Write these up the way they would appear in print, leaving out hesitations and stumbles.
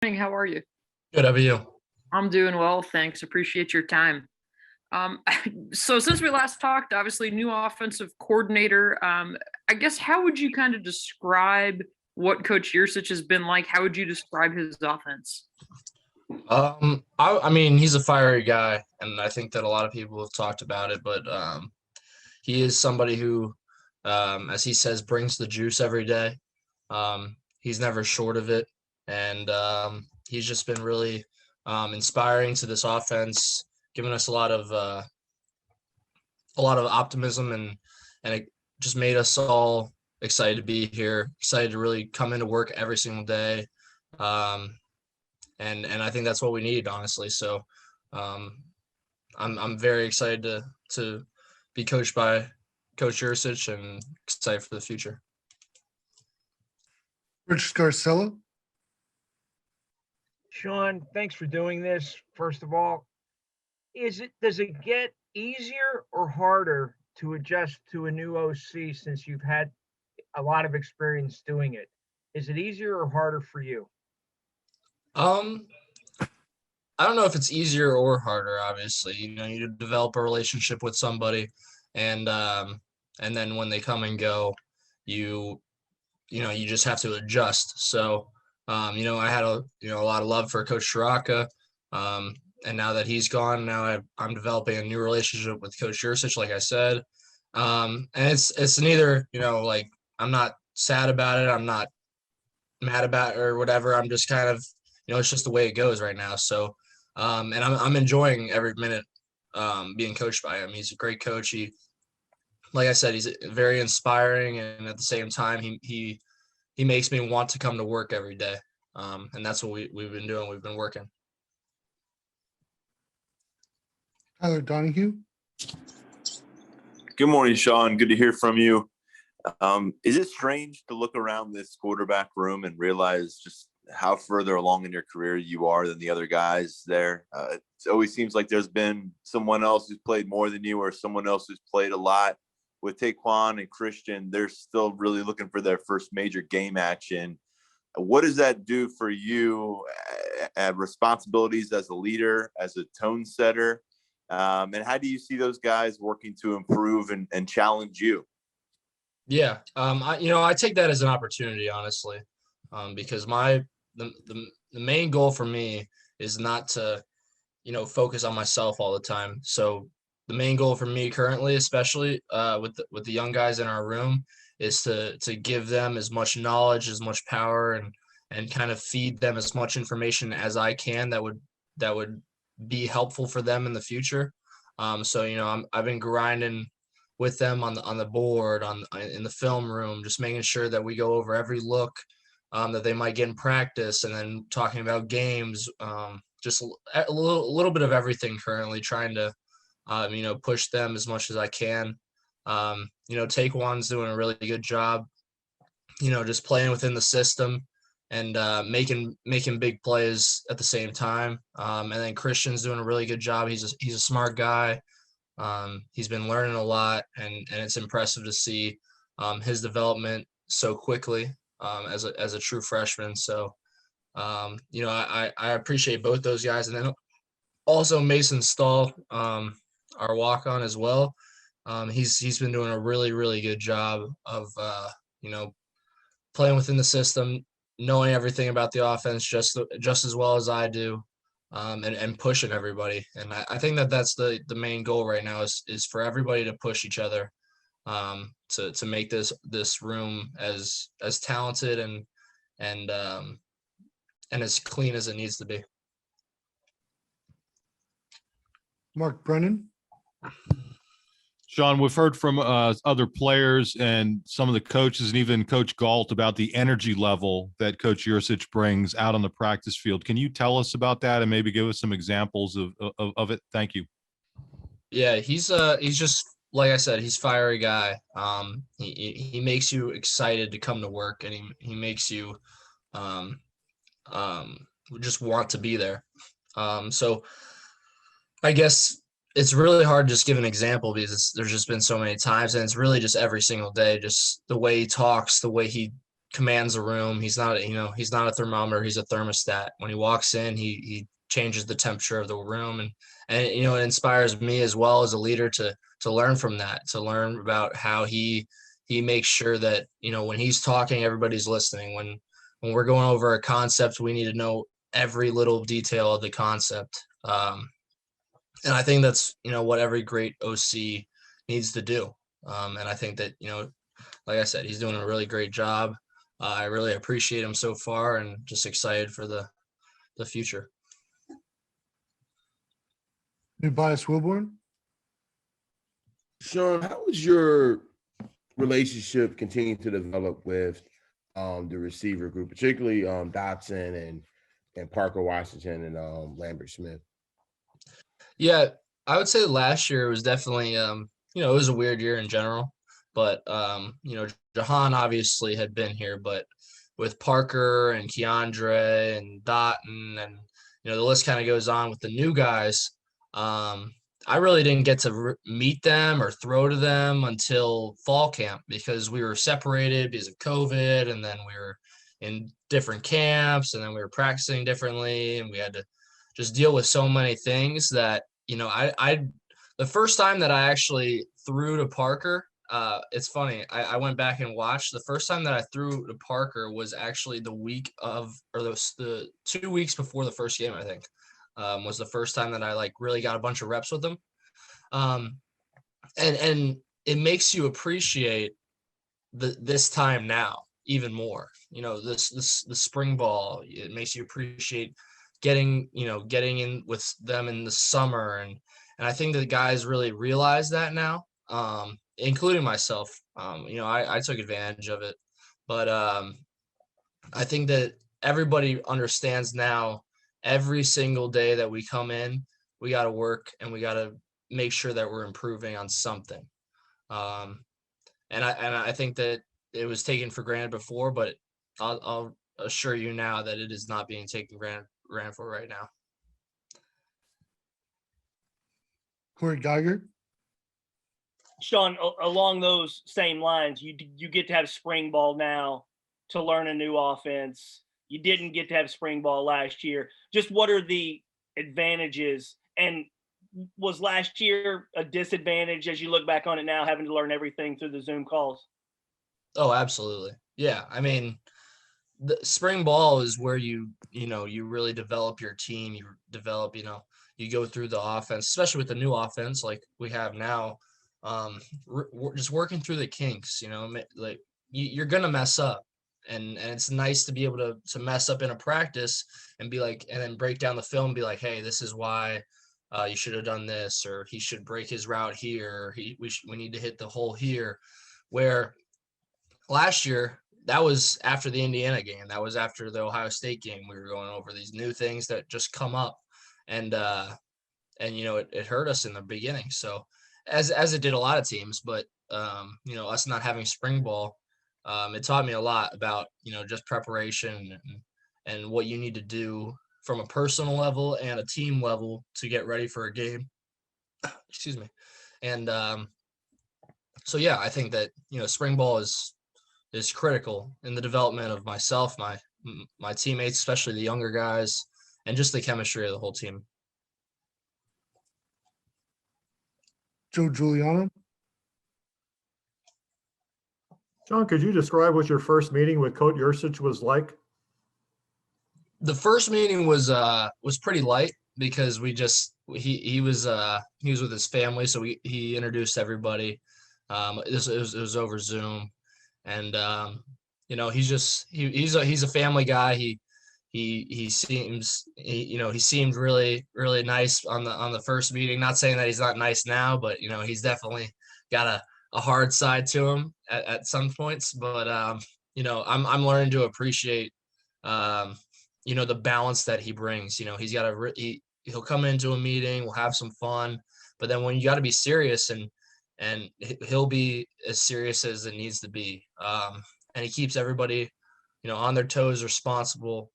Morning. How are you? Good, how about you? I'm doing well, thanks. Appreciate your time. Um, so since we last talked, obviously new offensive coordinator. I guess how would you kind of describe what Coach Yursich has been like? How would you describe his offense? I mean, he's a fiery guy, and I think that a lot of people have talked about it, but he is somebody who, as he says, brings the juice every day. He's never short of it, and he's just been really inspiring to this offense, giving us a lot of optimism, and it just made us all excited to be here, excited to really come into work every single day. Um, and I think that's what we need, honestly. So um, I'm very excited to be coached by Coach Yursich and excited for the future. Rich Scarcella. Sean, thanks for doing this. First of all, does it get easier or harder to adjust to a new OC since you've had a lot of experience doing it? Is it easier or harder for you? Um, I don't know if it's easier or harder. Obviously, you develop a relationship with somebody, and and then when they come and go, you you just have to adjust. So, I had a lot of love for Coach Shiraka, and now that he's gone, I'm developing a new relationship with Coach Yursich, like I said, and it's neither like I'm not sad about it, I'm not mad about it or whatever. I'm just kind of it's just the way it goes right now. So, and I'm enjoying every minute being coached by him. He's a great coach. Like I said, he's very inspiring, and at the same time, he makes me want to come to work every day. And that's what we've been doing. We've been working. Tyler Donahue. Good morning, Sean. Good to hear from you. Is it strange to look around this quarterback room and realize just how further along in your career you are than the other guys there? It always seems like there's been someone else who's played more than you or someone else who's played a lot. With Taquan and Christian, they're still really looking for their first major game action. What does that do for you at responsibilities as a leader, as a tone setter? And how do you see those guys working to improve and challenge you? Yeah, I take that as an opportunity, honestly, because the main goal for me is not to focus on myself all the time. So the main goal for me currently, especially with the young guys in our room, is to give them as much knowledge, as much power, and kind of feed them as much information as I can that would be helpful for them in the future. So I've been grinding with them on the board, in the film room, just making sure that we go over every look that they might get in practice, and then talking about games, just a little bit of everything currently, trying to push them as much as I can. Taekwon's doing a really good job, just playing within the system and making big plays at the same time. And then Christian's doing a really good job. He's a smart guy. He's been learning a lot, and it's impressive to see his development so quickly as a true freshman. So, I appreciate both those guys, and then also Mason Stahl, our walk on as well. He's been doing a really, really good job of playing within the system, knowing everything about the offense just as well as I do, and pushing everybody. And I think that's the main goal right now is for everybody to push each other, to make this room as talented and as clean as it needs to be. Mark Brennan. Sean, we've heard from other players and some of the coaches and even Coach Galt about the energy level that Coach Yursich brings out on the practice field. Can you tell us about that and maybe give us some examples of it? Thank you. Yeah, he's just like I said, he's a fiery guy. He makes you excited to come to work, and he makes you just want to be there. So I guess it's really hard to just give an example because there's just been so many times, and it's really just every single day, just the way he talks, the way he commands the room. He's not, he's not a thermometer. He's a thermostat. When he walks in, he changes the temperature of the room, and it inspires me as well as a leader to learn from that, to learn about how he makes sure that, when he's talking, everybody's listening. When we're going over a concept, we need to know every little detail of the concept. And I think that's, what every great OC needs to do. And I think that, like I said, he's doing a really great job. I really appreciate him so far, and just excited for the future. Tobias Wilborn. Sean, how was your relationship continuing to develop with the receiver group, particularly Dotson and Parker Washington and Lambert Smith? Yeah, I would say last year was definitely, it was a weird year in general, but, Jahan obviously had been here, but with Parker and Keandre and Dotton and, the list kind of goes on with the new guys. I really didn't get to meet them or throw to them until fall camp, because we were separated because of COVID, and then we were in different camps, and then we were practicing differently, and we had to just deal with so many things that, the first time that I actually threw to Parker, it's funny, I went back and watched. The first time that I threw to Parker was actually the 2 weeks before the first game, I think. Was the first time that I really got a bunch of reps with them. And it makes you appreciate this time now even more. The spring ball, it makes you appreciate getting in with them in the summer. And I think that the guys really realize that now, including myself. I took advantage of it, but I think that everybody understands now. Every single day that we come in, we got to work, and we got to make sure that we're improving on something. And I think that it was taken for granted before, but I'll assure you now that it is not being taken granted for right now. Corey Geiger. Sean, along those same lines, you get to have spring ball now to learn a new offense. You didn't get to have spring ball last year. Just what are the advantages? And was last year a disadvantage as you look back on it now, having to learn everything through the Zoom calls? Oh, absolutely. Yeah. I mean, the spring ball is where you really develop your team. You develop, you go through the offense, especially with the new offense like we have now. We're just working through the kinks, like you're going to mess up. And it's nice to be able to mess up in a practice and be like, and then break down the film and be like, hey, this is why you should have done this, or he should break his route here. We need to hit the hole here. Where last year, that was after the Indiana game. That was after the Ohio State game. We were going over these new things that just come up, and it hurt us in the beginning. So as it did a lot of teams, but us not having spring ball, it taught me a lot about, just preparation and what you need to do from a personal level and a team level to get ready for a game. Excuse me. And so, yeah, I think that, spring ball is critical in the development of myself, my teammates, especially the younger guys, and just the chemistry of the whole team. Joe Giuliano. John, could you describe what your first meeting with Coach Yursich was like? The first meeting was pretty light, because he was with his family, so he introduced everybody. It was over Zoom, and he's a family guy. He seemed really, really nice on the first meeting. Not saying that he's not nice now, but he's definitely got a hard side to him at some points. But I'm learning to appreciate the balance that he brings. He's got he'll come into a meeting, we'll have some fun, but then when you got to be serious, and he'll be as serious as it needs to be. And he keeps everybody, on their toes, responsible.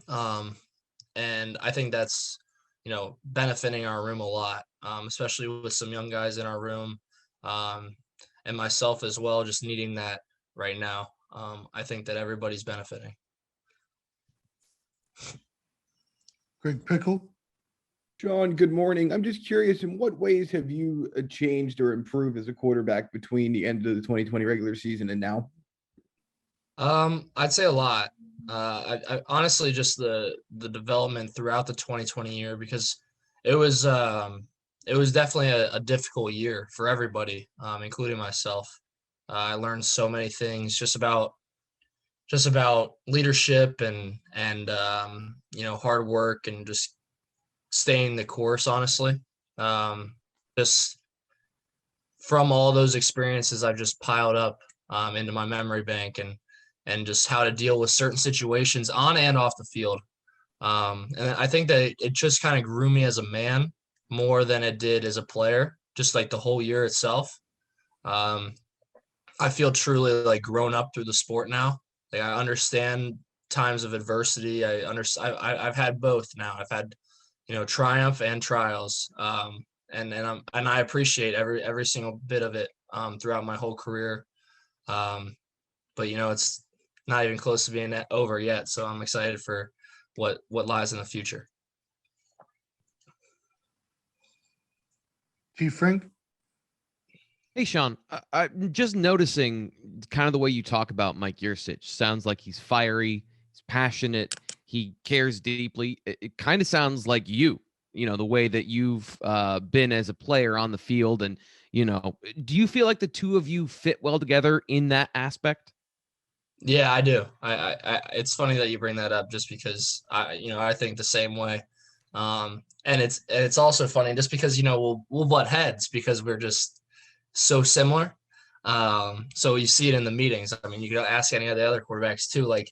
And I think that's, benefiting our room a lot, especially with some young guys in our room, and myself as well, just needing that right now. I think that everybody's benefiting. Greg Pickle, Sean, good morning. I'm just curious, in what ways have you changed or improved as a quarterback between the end of the 2020 regular season and now? I'd say a lot. I honestly just the development throughout the 2020 year, because it was definitely a difficult year for everybody, including myself. I learned so many things just about leadership and hard work and just staying the course, honestly. Just from all those experiences I've just piled up into my memory bank, and just how to deal with certain situations on and off the field. And I think that it just kind of grew me as a man more than it did as a player, just like the whole year itself. I feel truly like grown up through the sport now. Like I understand times of adversity. I've had both now. I've had, triumph and trials. And I appreciate every single bit of it throughout my whole career. But it's not even close to being over yet. So I'm excited for what lies in the future. T. Frank, Hey, Sean, I'm just noticing kind of the way you talk about Mike Yurcich. Sounds like he's fiery, he's passionate, he cares deeply. It kind of sounds like you, the way that you've been as a player on the field. And, do you feel like the two of you fit well together in that aspect? Yeah, I do. I it's funny that you bring that up, just because I think the same way. And it's also funny just because, we'll butt heads because we're just so similar. So you see it in the meetings. I mean, you can ask any of the other quarterbacks too. Like,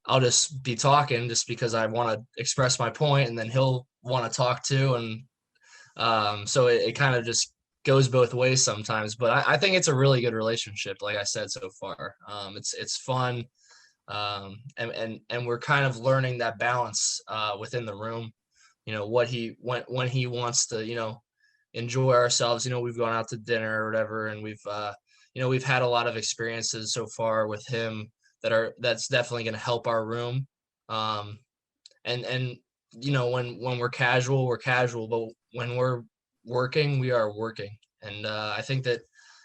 I'll just be talking just because I want to express my point, and then he'll want to talk too. And so it kind of just goes both ways sometimes. But I think it's a really good relationship, like I said so far. It's fun. And we're kind of learning that balance within the room. What when he wants to, enjoy ourselves. We've gone out to dinner or whatever, and we've had a lot of experiences so far with him that's definitely going to help our room. And when we're casual, but when we're working, we are working. And I think that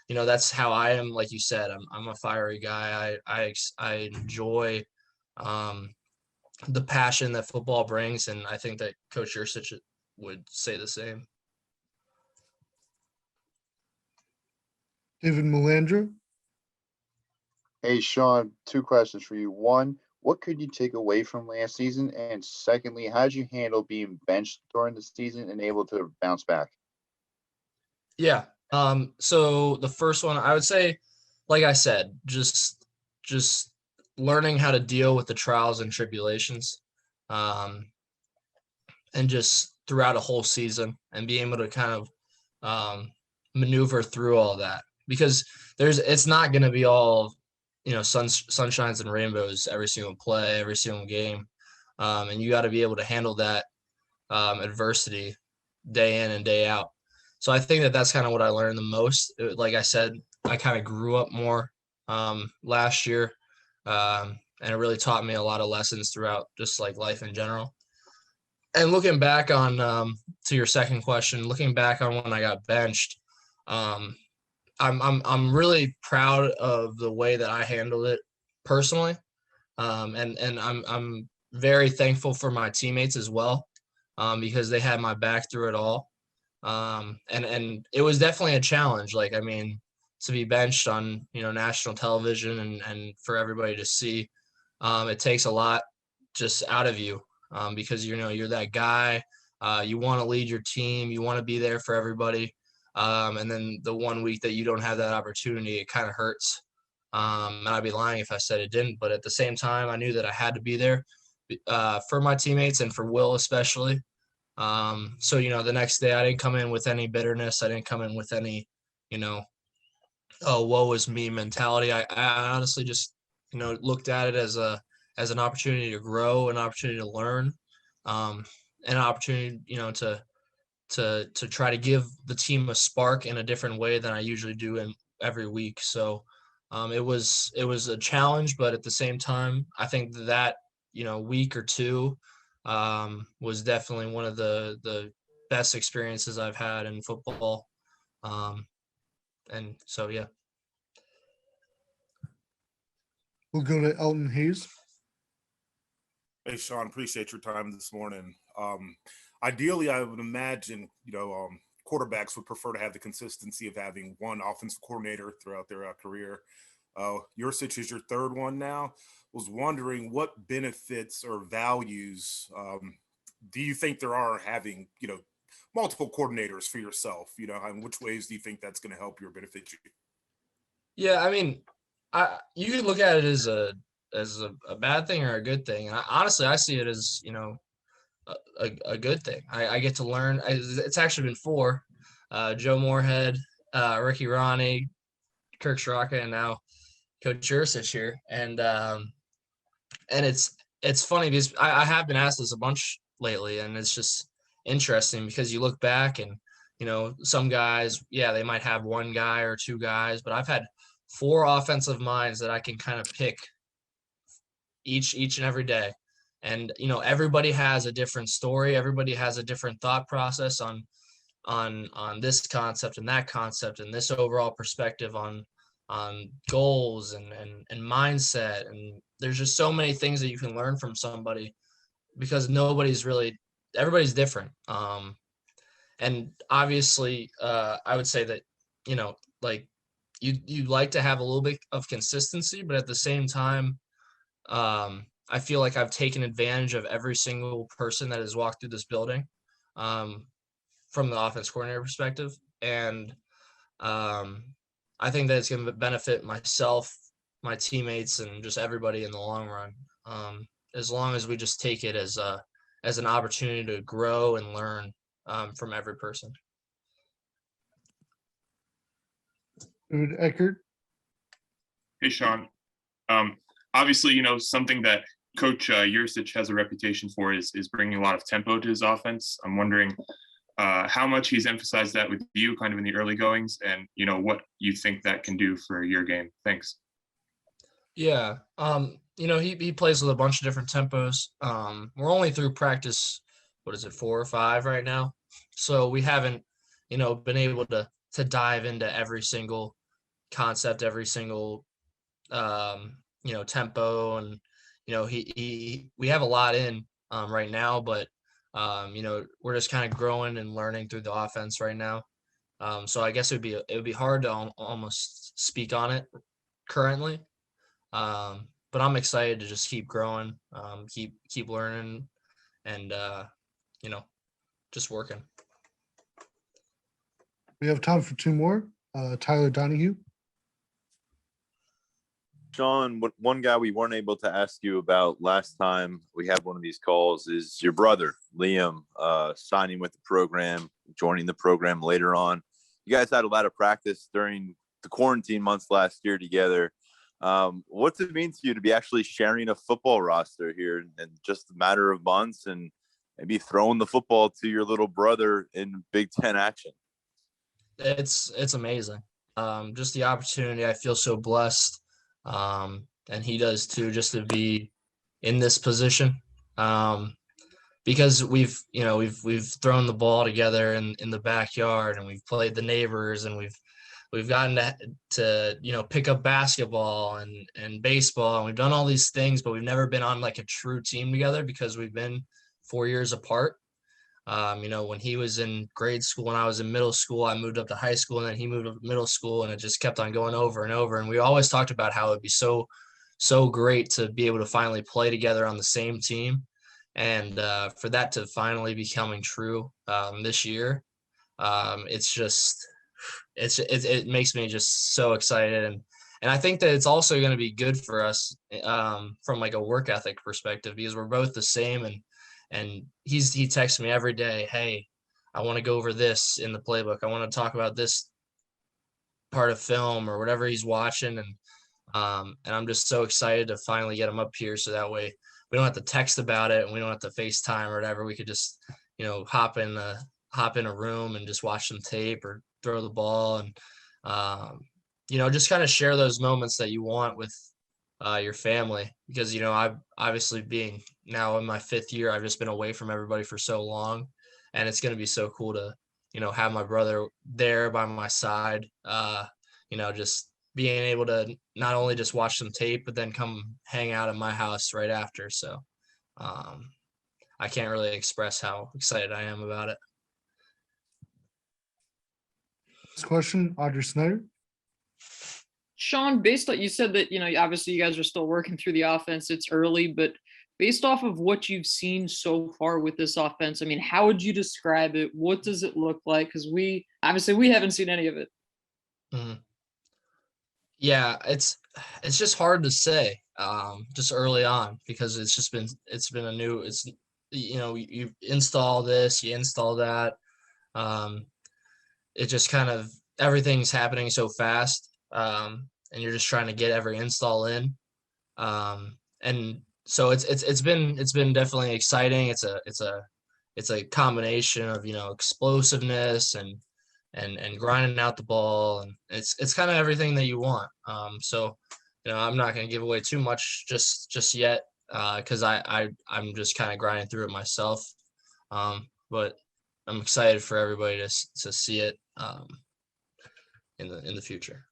that's how I am. Like you said, I'm a fiery guy. I enjoy the passion that football brings, and I think that Coach Yurcich would say the same. David Melandra, Hey, Sean, two questions for you. One, what could you take away from last season? And secondly, how did you handle being benched during the season and able to bounce back? Yeah. So the first one, I would say, like I said, just learning how to deal with the trials and tribulations, and just throughout a whole season, and being able to kind of maneuver through all that, because it's not going to be all, sunshines and rainbows every single play, every single game. And you got to be able to handle that adversity day in and day out. So I think that that's kind of what I learned the most. Like I said, I kind of grew up more last year, and it really taught me a lot of lessons throughout just like life in general. And looking back on to your second question, looking back on when I got benched, I'm really proud of the way that I handled it personally, and I'm very thankful for my teammates as well, because they had my back through it all. And it was definitely a challenge. Like, I mean, to be benched on, national television and for everybody to see, it takes a lot just out of you, because, you're that guy, you want to lead your team, you want to be there for everybody. And then the 1 week that you don't have that opportunity, it kind of hurts. And I'd be lying if I said it didn't, but at the same time, I knew that I had to be there, for my teammates and for Will, especially. So, the next day I didn't come in with any bitterness. I didn't come in with any, oh, woe is me mentality. I honestly just, looked at it as an opportunity to grow, an opportunity to learn, and an opportunity, to try to give the team a spark in a different way than I usually do in every week. So, It was a challenge, but at the same time, I think that week or two was definitely one of the best experiences I've had in football. And so yeah. We'll go to Elton Hayes. Hey, Sean, appreciate your time this morning. Ideally, I would imagine, quarterbacks would prefer to have the consistency of having one offensive coordinator throughout their career. Yursich is your third one now. Was wondering what benefits or values do you think there are having, multiple coordinators for yourself? And which ways do you think that's going to help you or benefit you? Yeah, I mean, you could look at it as a bad thing or a good thing. Honestly, I see it as a good thing. I get to learn. It's actually been four: Joe Moorhead, Ricky Ronnie, Kirk Straka, and now Coach Jursich here. And it's funny because I have been asked this a bunch lately, and it's just interesting because you look back and some guys, yeah, they might have one guy or two guys, but I've had four offensive minds that I can kind of pick each and every day. And everybody has a different story, everybody has a different thought process on this concept and that concept and this overall perspective on goals and mindset. And there's just so many things that you can learn from somebody because everybody's different. And obviously I would say that like you like to have a little bit of consistency, but at the same time I feel like I've taken advantage of every single person that has walked through this building from the offense coordinator perspective. And I think that it's going to benefit myself, my teammates, and just everybody in the long run. As long as we just take it as an opportunity to grow and learn from every person. David Eckert. Hey, Sean. Obviously, something that Coach Yursich has a reputation for is bringing a lot of tempo to his offense. I'm wondering how much he's emphasized that with you kind of in the early goings and, what you think that can do for your game. Thanks. Yeah. He plays with a bunch of different tempos. We're only through practice, 4 or 5 right now. So we haven't, been able to dive into every single concept, every single, tempo. And, we have a lot in right now, but, we're just kind of growing and learning through the offense right now. So I guess it would be hard to almost speak on it currently. But I'm excited to just keep growing, keep learning and, just working. We have time for 2 more. Tyler Donahue. Sean, one guy we weren't able to ask you about last time we had one of these calls is your brother, Liam, signing with the program, joining the program later on. You guys had a lot of practice during the quarantine months last year together. What's it mean to you to be actually sharing a football roster here in just a matter of months and maybe throwing the football to your little brother in Big Ten action? It's amazing. Just the opportunity. I feel so blessed. And he does too, just to be in this position. Because we've thrown the ball together in the backyard and we've played the neighbors and we've gotten to pick up basketball and baseball and we've done all these things, but we've never been on like a true team together because we've been 4 years apart. When he was in grade school and I was in middle school, I moved up to high school and then he moved up to middle school and it just kept on going over and over. And we always talked about how it'd be so great to be able to finally play together on the same team. And for that to finally be coming true this year, it makes me just so excited. And I think that it's also going to be good for us from like a work ethic perspective because we're both the same. And he texts me every day, hey, I want to go over this in the playbook. I want to talk about this part of film or whatever he's watching. And I'm just so excited to finally get him up here. So that way we don't have to text about it and we don't have to FaceTime or whatever. We could just, hop in a room and just watch some tape or throw the ball. And just kind of share those moments that you want with your family, because I've obviously, being now in my 5th year, I've just been away from everybody for so long, and it's going to be so cool to have my brother there by my side, just being able to not only just watch some tape but then come hang out at my house right after. So I can't really express how excited I am about it. Next question, Audrey Snyder. Sean, based on, you said that, obviously you guys are still working through the offense. It's early, but based off of what you've seen so far with this offense, I mean, how would you describe it? What does it look like? Because we haven't seen any of it. Mm-hmm. Yeah, it's just hard to say just early on, because it's been a new, you install this, you install that. It just kind of, everything's happening so fast, and you're just trying to get every install in. And so it's been definitely exciting. It's a combination of, explosiveness and grinding out the ball, and it's kind of everything that you want. So I'm not going to give away too much just yet, because I'm just kind of grinding through it myself. But I'm excited for everybody to see it in the future.